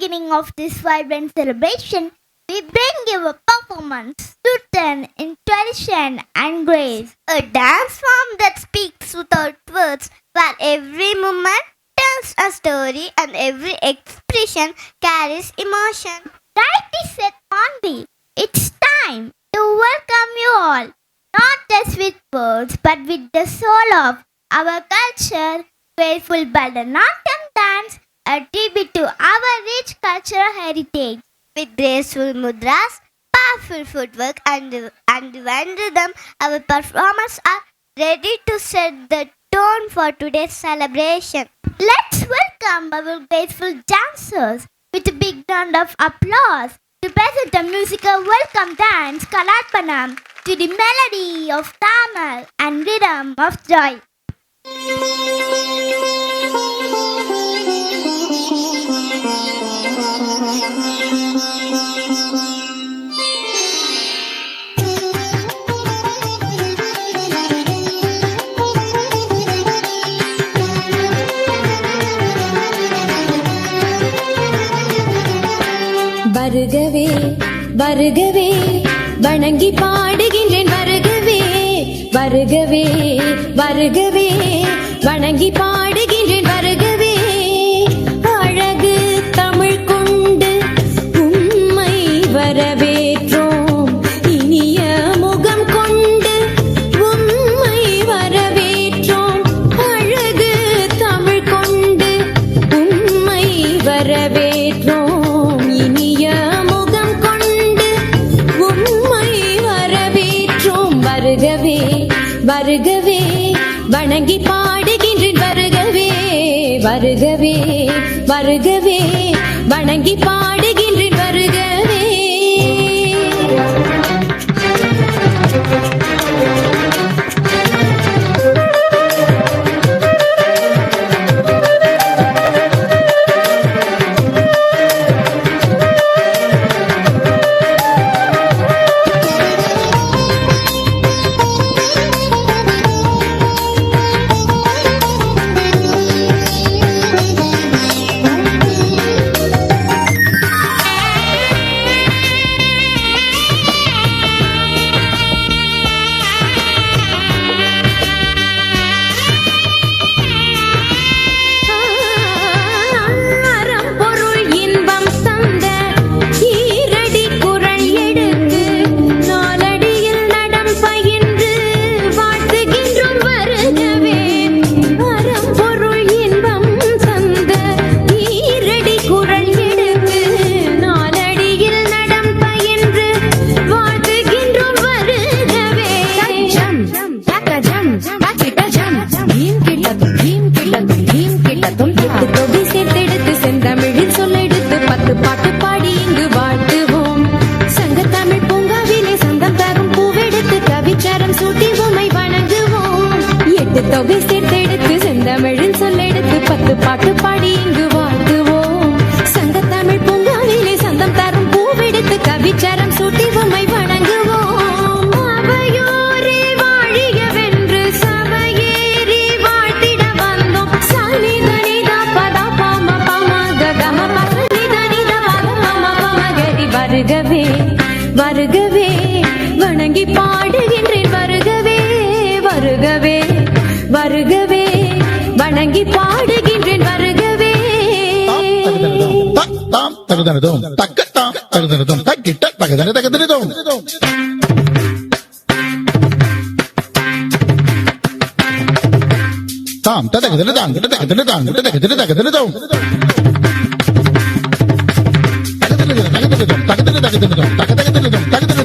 beginning of this vibrant celebration, we bring you a performance rooted in tradition and grace. A dance form that speaks without words, where every movement tells a story and every expression carries emotion. Rightly said, Mondi. It's time to welcome you all, not just with words but with the soul of our culture. Grateful Bharatanatyam dance, a tribute to our rich cultural heritage. With graceful mudras, powerful footwork, and divine rhythm, our performers are ready to set the tone for today's celebration. Let's welcome our graceful dancers with a big round of applause to present a musical welcome dance Kalarpanam to the melody of Tamil and rhythm of joy. வருகவே வருகவே வணங்கி பாடுகின்றேன் வருகவே வருகவே வருகவே வணங்கி பாடுகின்றேன் வருகவே அழகு தமிழ் கொண்டு உம்மை வரவேற்றோம் இனிய முகம் கொண்டு உம்மை வரவேற்றோம் அழகு தமிழ் கொண்டு உம்மை வரவேற்றோம் வருகவே வருகவே வணங்கி பாடுகின்றேன் வருகவே வருகவே வருகவே வணங்கி பாடுகின்றேன் வருகவே தொகை சேர்த்தெடுத்து செந்தமிழின் சொல்லெடுத்து 10 பாட்டு பாடி இங்கு வாழ்த்துவோம் சங்கத்தமிழ் பூங்காவிலே சந்தம் தரும் பூவெடுத்து கவிச்சரம் சூட்டி உம்மை வணங்குவோம் அவையோரே வாழியவென்று சபையேறி வாழ்த்திட வந்தோம் சனிதனித பத பம பம கம பசனிதனித பத பம பம கரி வருகவே வருகவே வணங்கி பாடுகின்றேன் வருகவே வருகவே வருகவே வணங்கி பாடுகின்றேன் வருகவே தாம் தகுதனதும் தக்கத்தாம் தகுதனதும் தக்கிட்ட தகுதன தகுதனதும் தாம் தகுதன தாங்கிட்ட தகுதன தாங்கிட்ட தகுதன தகுதனதும் தகுதன தகுதனதும் தகுதன தகுதனதும் தகுதனதும் தகுதன